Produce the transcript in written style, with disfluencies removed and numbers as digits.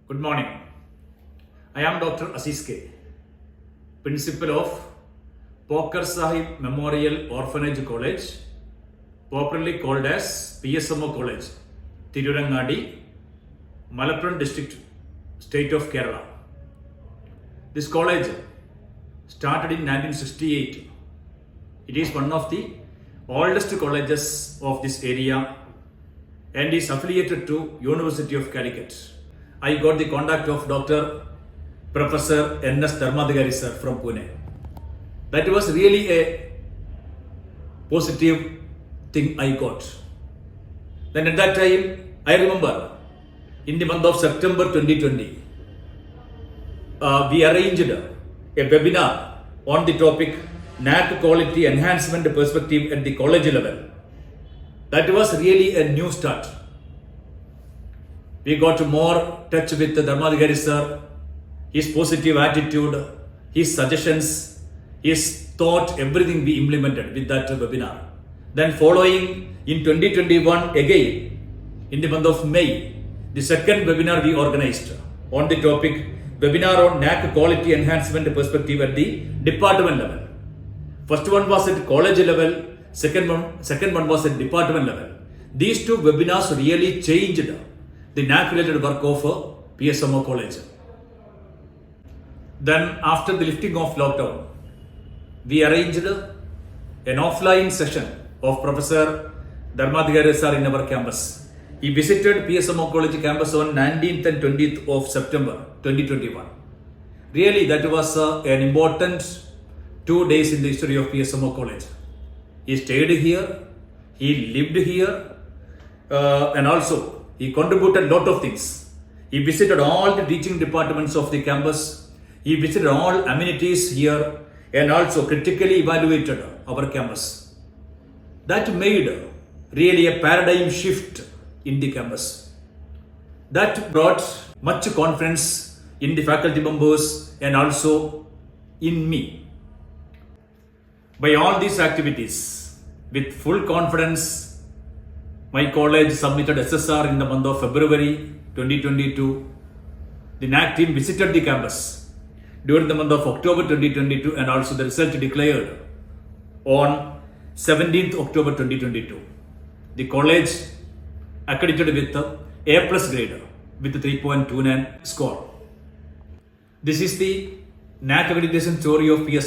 Good morning. I am Dr. Aziz K, Principal of Poker Sahib Memorial Orphanage College, popularly called as PSMO College, Tirurangadi, Malappuram District, State of Kerala. This college started in 1968. It is one of the oldest colleges of this area and is affiliated to University of Calicut. I got the contact of Dr. Professor N.S. Dharmadhikari sir from Pune. That was really a positive thing I got. Then at that time, I remember in the month of September 2020, we arranged a webinar on the topic NAT quality enhancement perspective at the college level. That was really a new start. We got more touch with Dharmadhikari sir, his positive attitude, his suggestions, his thought, everything we implemented with that webinar. Then following in 2021 again, in the month of May, the second webinar we organized on the topic webinar on NAC quality enhancement perspective at the department level. First one was at college level, second one was at department level. These two webinars really changed the NAC related work of PSMO college. Then after the lifting of lockdown, we arranged an offline session of Professor Dharmadhikari sir in our campus. He visited PSMO College campus on 19th and 20th of September 2021. Really, that was an important 2 days in the history of PSMO College. He stayed here, he lived here, and also he contributed a lot of things. He visited all the teaching departments of the campus. He visited all amenities here and also critically evaluated our campus. That made really a paradigm shift in the campus. That brought much confidence in the faculty members and also in me. By all these activities, with full confidence, my college submitted SSR in the month of February 2022. The NAC team visited the campus during the month of October 2022 and also the result declared on 17th October 2022. The college accredited with A+ grade with 3.29 score. This is the NAC accreditation story of PS